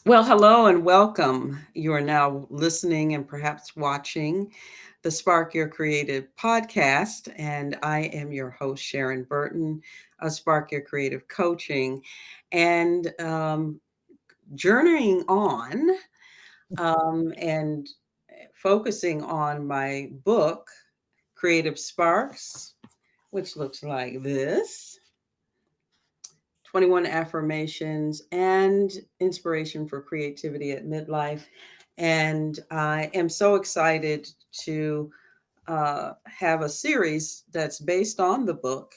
Well, hello and welcome. You are now listening and perhaps watching the Spark Your Creative podcast. And I am your host, Sharon Burton of Spark Your Creative Coaching. And journeying on and focusing on my book, Creative Sparks, which looks like this. 21 affirmations and inspiration for creativity at midlife. And I am so excited to have a series that's based on the book,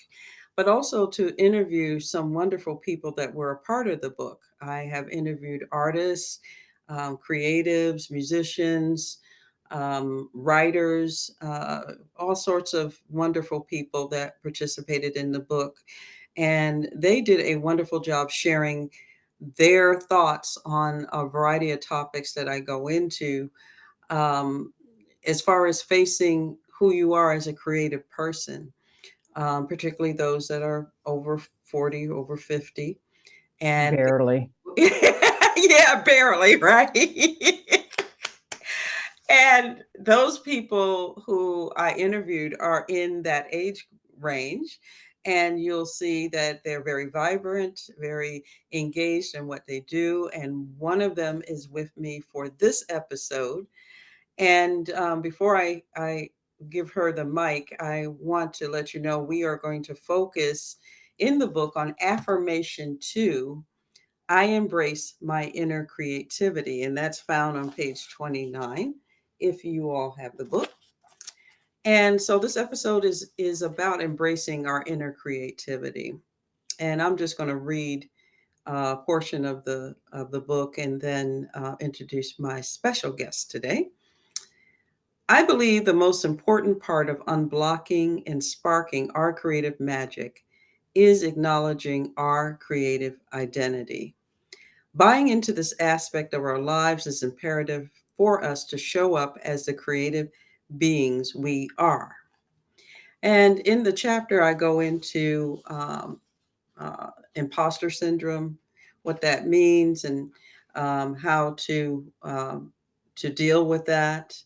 but also to interview some wonderful people that were a part of the book. I have interviewed artists, creatives, musicians, writers, all sorts of wonderful people that participated in the book. And they did a wonderful job sharing their thoughts on a variety of topics that I go into, um, as far as facing who you are as a creative person, particularly those that are over 40, over 50. And Barely. yeah, barely, right? And those people who I interviewed are in that age range. And you'll see that they're very vibrant, very engaged in what they do. And one of them is with me for this episode. And before I give her the mic, I want to let you know we are going to focus in the book on affirmation 2. I embrace my inner creativity, and that's found on page 29 if you all have the book. And so this episode is about embracing our inner creativity. And I'm just going to read a portion of the book and then introduce my special guest today. I believe the most important part of unblocking and sparking our creative magic is acknowledging our creative identity. Buying into this aspect of our lives is imperative for us to show up as the creative beings we are. And in the chapter, I go into imposter syndrome, what that means, and how to deal with that.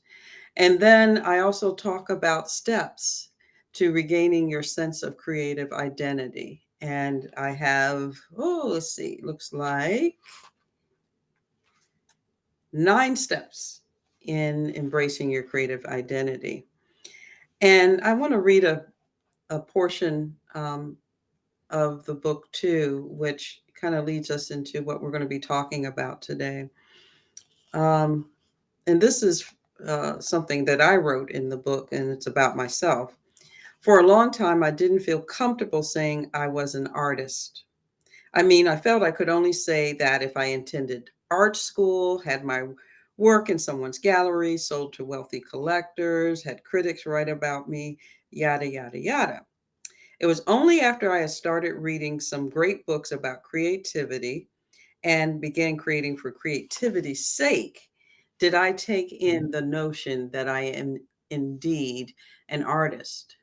And then I also talk about steps to regaining your sense of creative identity. And I have, let's see, looks like 9 steps in embracing your creative identity. And I want to read a portion of the book too, which kind of leads us into what we're going to be talking about today. Um, and this is something that I wrote in the book, and it's about myself. For a long time, I didn't feel comfortable saying I was an artist. I mean, I felt I could only say that if I attended art school, had my work in someone's gallery, sold to wealthy collectors, had critics write about me, yada, yada, yada. It was only after I had started reading some great books about creativity and began creating for creativity's sake did I take in the notion that I am indeed an artist.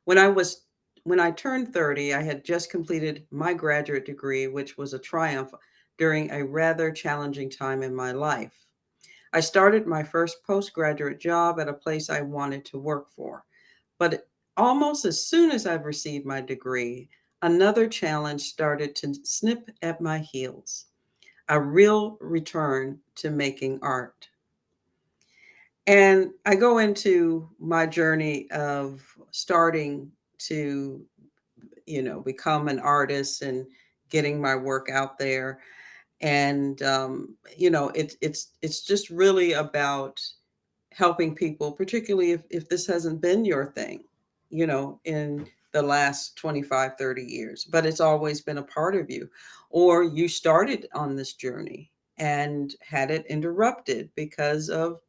When I was when I turned 30, I had just completed my graduate degree, which was a triumph during a rather challenging time in my life. I started my first postgraduate job at a place I wanted to work for. But almost as soon as I received my degree, another challenge started to snip at my heels, a real return to making art. And I go into my journey of starting to, become an artist and getting my work out there. And it's just really about helping people, particularly if this hasn't been your thing, in the last 25, 30 years, but it's always been a part of you. Or you started on this journey and had it interrupted because of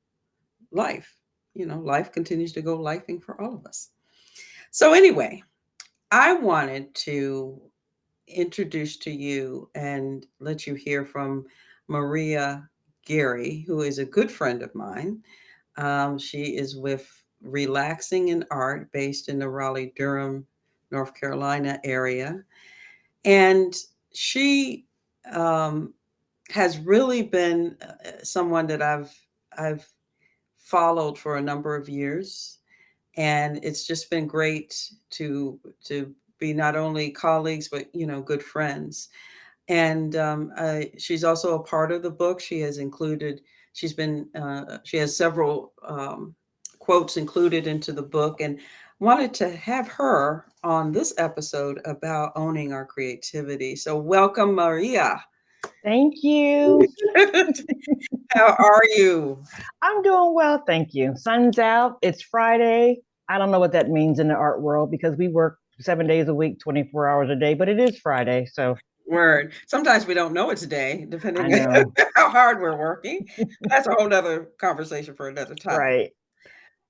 life. Life continues to go lifing for all of us. So, anyway, I wanted to introduce to you and let you hear from Maria Geary, who is a good friend of mine. She is with Relaxing in Art, based in the Raleigh, Durham, North Carolina area. And she um, has really been someone that I've followed for a number of years, and it's just been great to to be not only colleagues but good friends. And she's also a part of the book. She has several quotes included into the book, and wanted to have her on this episode about owning our creativity. So welcome, Maria. Thank you. How are you? I'm doing well, thank you. Sun's out. It's Friday. I don't know what that means in the art world because we work 7 days a week, 24 hours a day, but it is Friday. So Word. Sometimes we don't know it's a day, I depending on know. how hard we're working. But that's a whole other conversation for another time. Right.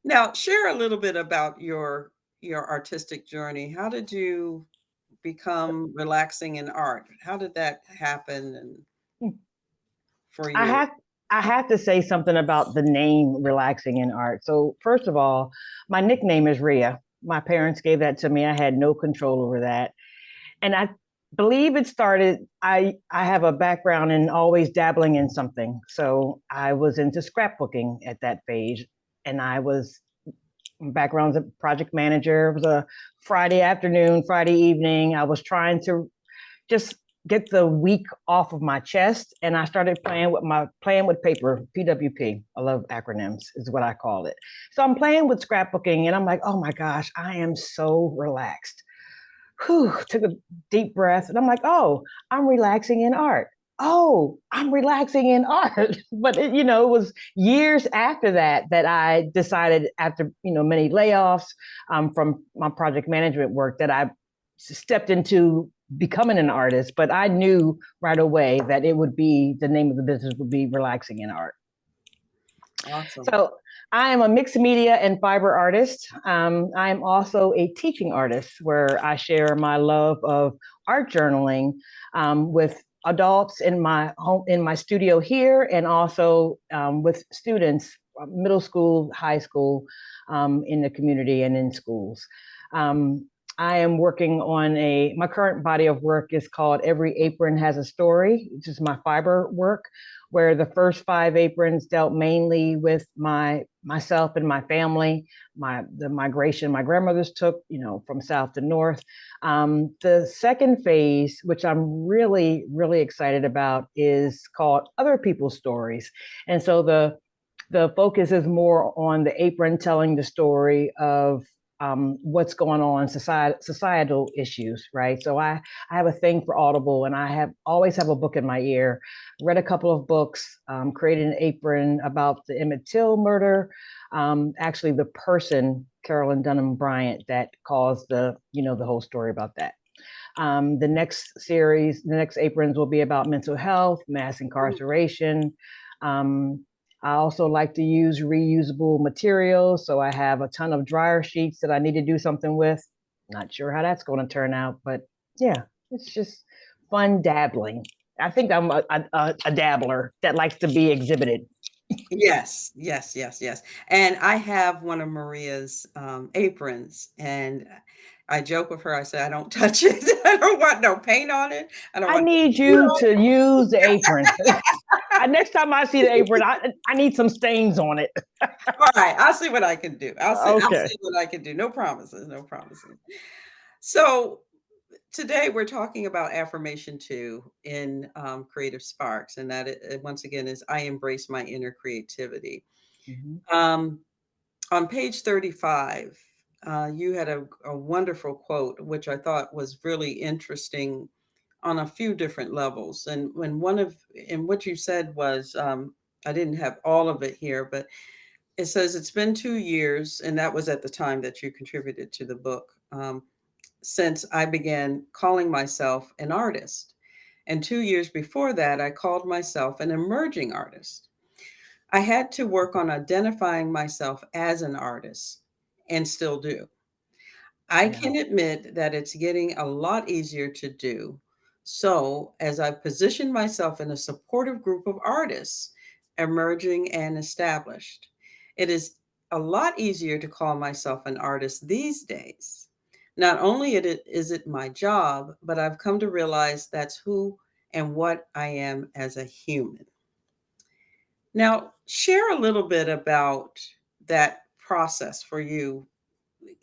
Now, share a little bit about your artistic journey. How did you become relaxing in art? How did that happen and for I you? have I have to say something about the name relaxing in art. So first of all, my nickname is Rhea. My parents gave that to me. I had no control over that. And I believe it started. I have a background in always dabbling in something. So I was into scrapbooking at that phase, and I was background as a project manager. It was a Friday afternoon, Friday evening. I was trying to just get the week off of my chest, and I started playing with paper, PWP. I love acronyms, is what I call it. So I'm playing with scrapbooking, and I'm like, oh my gosh, I am so relaxed. Whew, took a deep breath, and I'm like, oh, I'm relaxing in art. Oh, I'm relaxing in art. But it was years after that I decided, after many layoffs from my project management work, that I stepped into becoming an artist. But I knew right away that it would be the name of the business would be Relaxing in Art. Awesome. So I am a mixed media and fiber artist. I am also a teaching artist where I share my love of art journaling with adults in my home, in my studio here, and also with students, middle school, high school, in the community and in schools. Um, I am working on my current body of work is called Every Apron Has a Story, which is my fiber work, where the first 5 aprons dealt mainly with myself and my family, the migration my grandmothers took, from south to north. The second phase, which I'm really, really excited about, is called Other People's Stories. And so the focus is more on the apron telling the story of what's going on, societal issues, right? So I have a thing for Audible, and I have always have a book in my ear. Read a couple of books, created an apron about the Emmett Till murder. Actually, the person, Carolyn Dunham Bryant, that caused the whole story about that. The next aprons will be about mental health, mass incarceration. Um, I also like to use reusable materials. So I have a ton of dryer sheets that I need to do something with. Not sure how that's going to turn out, but yeah, it's just fun dabbling. I think I'm a dabbler that likes to be exhibited. Yes, yes, yes, yes. And I have one of Maria's aprons, and I joke with her. I say, I don't touch it. I don't want no paint on it. I don't I want need no food you on to use the apron. Next time I see the apron, I need some stains on it. it. All right, I'll see what I can do. I'll Okay. see what I can do. No promises, no promises. So today we're talking about affirmation two in Creative Sparks, and once again is I embrace my inner creativity. Mhm. Um, on page 35, you had a wonderful quote, which I thought was really interesting on a few different levels. And what you said was, I didn't have all of it here, but it says it's been 2 years, and that was at the time that you contributed to the book, since I began calling myself an artist. And 2 years before that, I called myself an emerging artist. I had to work on identifying myself as an artist and still do. I Yeah. can admit that it's getting a lot easier to do. So, as I position myself in a supportive group of artists, emerging and established, it is a lot easier to call myself an artist these days. Not only is it my job, but I've come to realize that's who and what I am as a human. Now, share a little bit about that process for you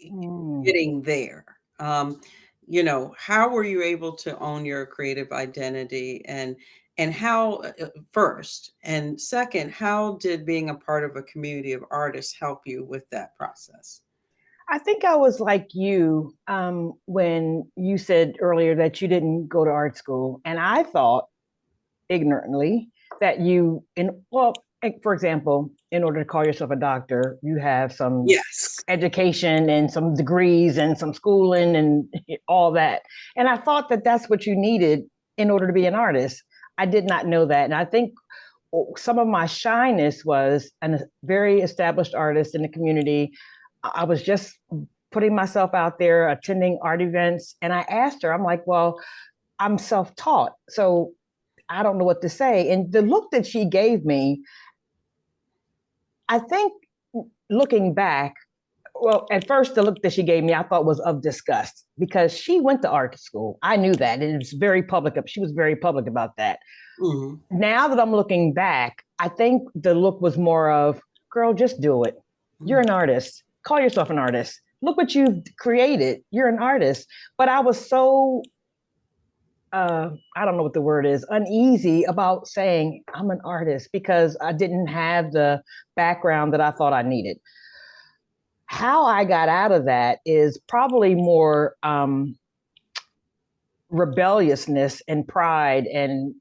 Mm. getting there. How were you able to own your creative identity, and how, first, and second, how did being a part of a community of artists help you with that process? I think I was like you when you said earlier that you didn't go to art school. And I thought ignorantly that for example, in order to call yourself a doctor, you have some Yes. education and some degrees and some schooling and all that. And I thought that that's what you needed in order to be an artist. I did not know that. And I think some of my shyness was a very established artist in the community. I was just putting myself out there, attending art events. And I asked her, I'm like, well, I'm self taught. So I don't know what to say. And the look that she gave me, I think looking back, well, at first, the look that she gave me, I thought was of disgust because she went to art school. I knew that. And it was very public. She was very public about that. Mm-hmm. Now that I'm looking back, I think the look was more of, girl, just do it. You're an artist. Call yourself an artist. Look what you've created. You're an artist. But I was so, I don't know what the word is, uneasy about saying I'm an artist because I didn't have the background that I thought I needed. How I got out of that is probably more rebelliousness and pride and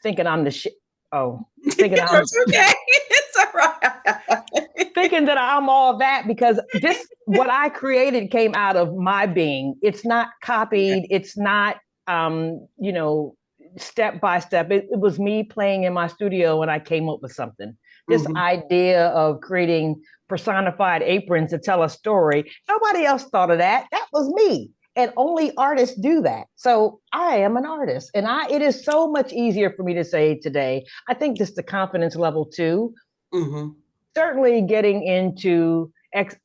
thinking I'm the shit. Oh, thinking I'm It's okay. It's all right. thinking that I'm all that because this what I created came out of my being. It's not copied. It's not step by step. It was me playing in my studio when I came up with something. This Mhm. idea of creating personified aprons to tell a story. Nobody else thought of that. That was me. And only artists do that. So I am an artist. And it is so much easier for me to say today. I think just the confidence level too. Mhm. Certainly getting into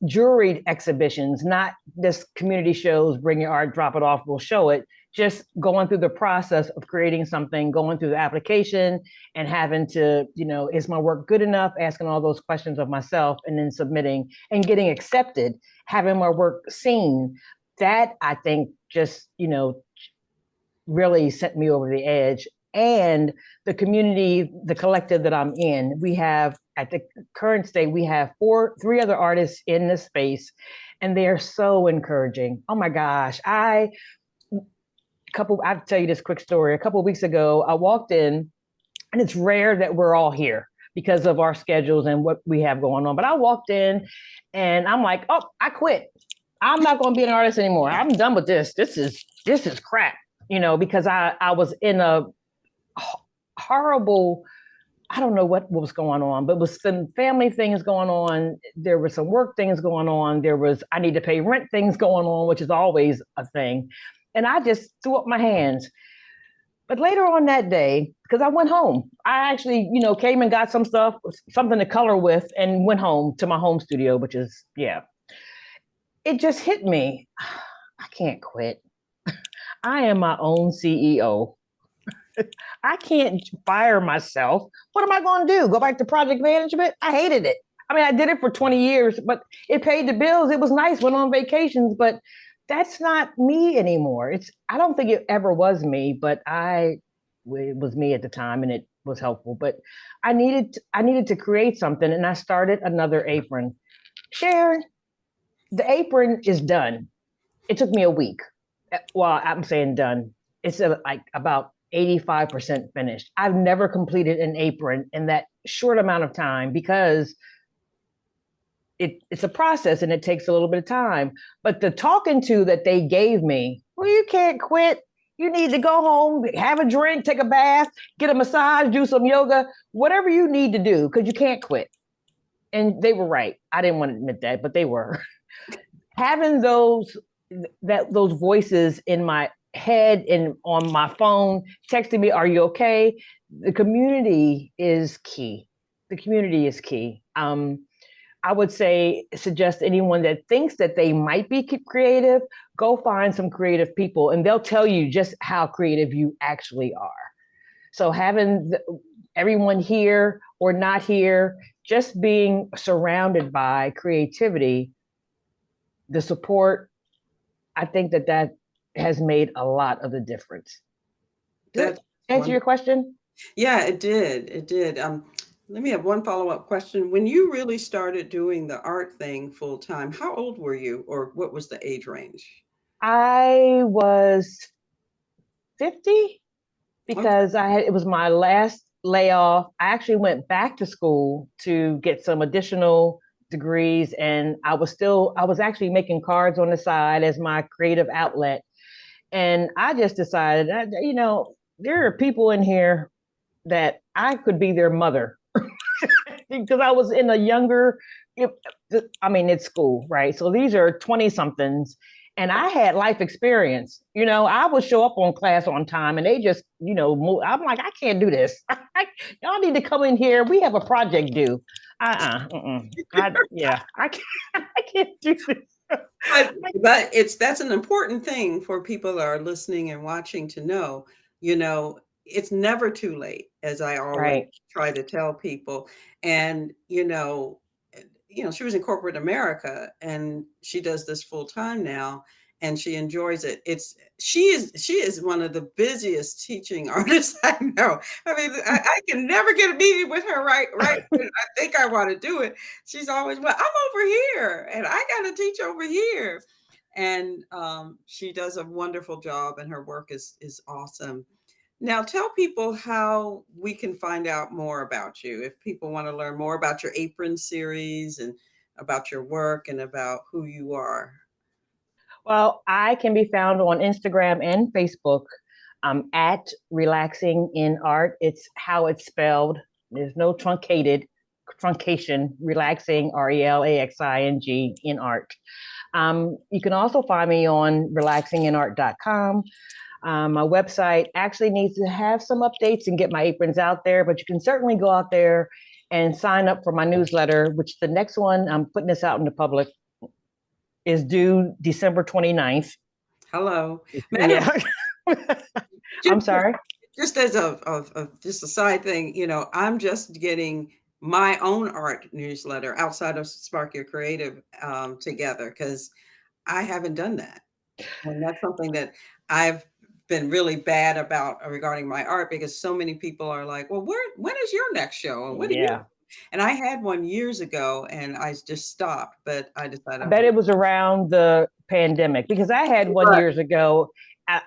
juried exhibitions, not just community shows, bring your art, drop it off, we'll show it. Just going through the process of creating something, going through the application and having to, is my work good enough? Asking all those questions of myself and then submitting and getting accepted, having my work seen. That I think just, really sent me over the edge. And the community, the collective that I'm in, we have at the current state, we have three other artists in this space, and they're so encouraging. Oh my gosh. I'll tell you this quick story. A couple of weeks ago, I walked in, and it's rare that we're all here because of our schedules and what we have going on. But I walked in and I'm like, oh, I quit. I'm not going to be an artist anymore. I'm done with this. This is crap, because I was in a horrible, I don't know what was going on, but with some family things going on. There were some work things going on. There was, I need to pay rent things going on, which is always a thing. And I just threw up my hands. But later on that day, because I went home, I actually, came and got some stuff, something to color with, and went home to my home studio, which is, yeah. It just hit me. I can't quit. I am my own CEO. I can't fire myself. What am I going to do? Go back to project management? I hated it. I mean, I did it for 20 years, but it paid the bills. It was nice, went on vacations, but that's not me anymore. I don't think it ever was me, but it was me at the time and it was helpful. But I needed to create something, and I started another apron. Sharon, the apron is done. It took me a week. Well, I'm saying done. It's like about 85% finished. I've never completed an apron in that short amount of time because it's a process and it takes a little bit of time. But the talking to that they gave me, well, you can't quit. You need to go home, have a drink, take a bath, get a massage, do some yoga, whatever you need to do, because you can't quit. And they were right. I didn't want to admit that, but they were. Having those voices in my head and on my phone texting me, are you okay? The community is key. The community is key. I would say suggest anyone that thinks that they might be creative, go find some creative people and they'll tell you just how creative you actually are. So having everyone here or not here, just being surrounded by creativity, the support, I think that has made a lot of the difference. Does That's that answer your question? Yeah, it did. It did. Let me have one follow-up question. When you really started doing the art thing full time, how old were you, or what was the age range? I was 50 Okay. because it was my last layoff. I actually went back to school to get some additional degrees, and I was actually making cards on the side as my creative outlet. And I just decided, there are people in here that I could be their mother because I was in a younger, it's school, right? So these are 20 somethings. And I had life experience. I would show up on class on time and they just, move. I'm like, I can't do this. Y'all need to come in here. We have a project due. I can't, I can't do this. But that's an important thing for people that are listening and watching to know, it's never too late, as I always Right. try to tell people. And, she was in corporate America and she does this full time now and she enjoys it. She is one of the busiest teaching artists I know. I mean, I can never get a meeting with her right when I think I want to do it. She's always, well, I'm over here and I got to teach over here. And she does a wonderful job and her work is awesome. Now, tell people how we can find out more about you. If people want to learn more about your apron series and about your work and about who you are. Well, I can be found on Instagram and Facebook at Relaxing in Art. It's how it's spelled. There's no truncation, relaxing, RELAXING in art. You can also find me on relaxinginart.com. My website actually needs to have some updates and get my aprons out there, but you can certainly go out there and sign up for my newsletter, which the next one, I'm putting this out in the public, is due December 29th. Hello. Matter Yeah. I'm just, sorry. just as just a side thing, I'm just getting my own art newsletter outside of Spark Your Creative together because I haven't done that. And that's something that I've been really bad about regarding my art because so many people are like, well, when is your next show? And what do you? Yeah. And I had one years ago and I just stopped, but I decided I I'm bet it was around the pandemic because I had one right. years ago.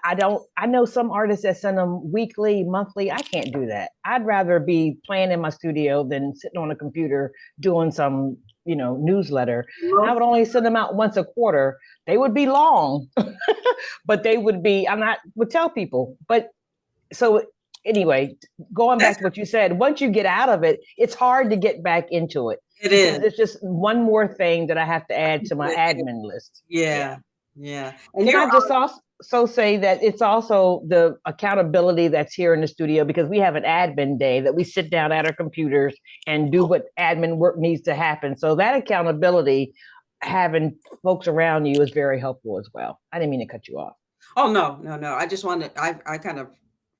I know some artists that send them weekly, monthly. I can't do that. I'd rather be playing in my studio than sitting on a computer doing some, newsletter. And I would only send them out once a quarter. They would be long, but they would be, would tell people. But so anyway, going back to what you said, once you get out of it, it's hard to get back into it. It because is. it's just one more thing that I have to add to my admin list. Yeah. Yeah. And Can you're I just also say that it's also the accountability that's here in the studio because we have an admin day that we sit down at our computers and do what admin work needs to happen. So that accountability, having folks around you, is very helpful as well. I didn't mean to cut you off. Oh no. I just wanted I kind of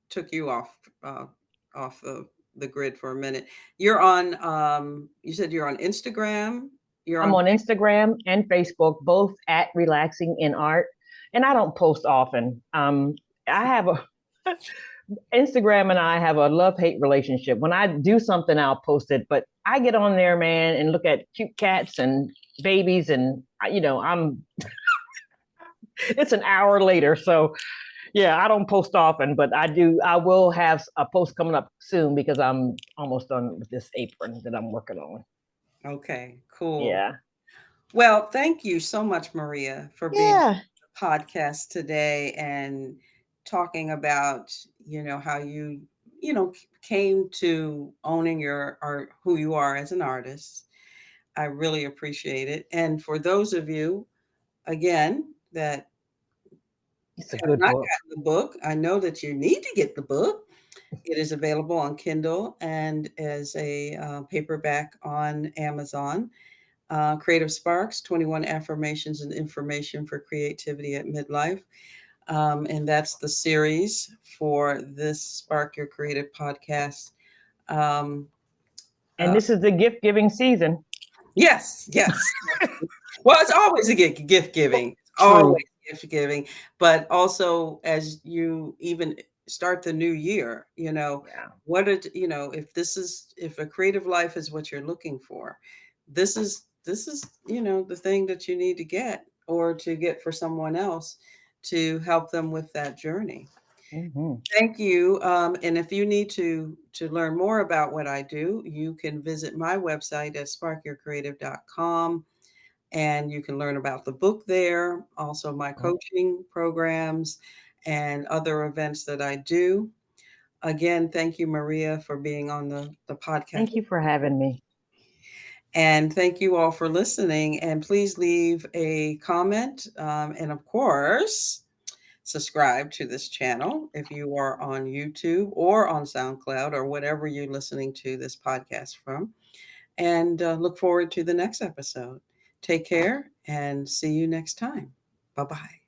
took you off the grid for a minute. You're on you said you're on Instagram. You're I'm on on Instagram and Facebook, both at Relaxing in Art, and I don't post often. I have a Instagram and I have a love-hate relationship. When I do something, I'll post it, but I get on there, man, and look at cute cats and babies, and I'm it's an hour later, so yeah, I don't post often, but I do. I will have a post coming up soon because I'm almost done with this apron that I'm working on. Okay, cool. Yeah. Well, thank you so much, Maria, for being on Yeah. the podcast today and talking about, how you came to owning your art, who you are as an artist. I really appreciate it. And for those of you, again, that It's a have good not book. gotten the book, I know that you need to get the book. It is available on Kindle and as a paperback on Amazon. Creative Sparks, 21 Affirmations and Information for Creativity at Midlife. And that's the series for this Spark Your Creative podcast. Um, And uh, this is the gift giving season. yes, yes. Well, it's always a gift giving. It's True. always gift giving. But also, as you even start the new year, Yeah. if a creative life is what you're looking for, this is the thing that you need to get, or to get for someone else, to help them with that journey. Hmm. Thank you. And if you need to learn more about what I do, you can visit my website at sparkyourcreative.com, and you can learn about the book there, also my coaching programs and other events that I do. Again, thank you, Maria, for being on the podcast. Thank you for having me. And thank you all for listening. And please leave a comment. And of course, subscribe to this channel if you are on YouTube or on SoundCloud or whatever you're listening to this podcast from. And look forward to the next episode. Take care and see you next time. Bye bye.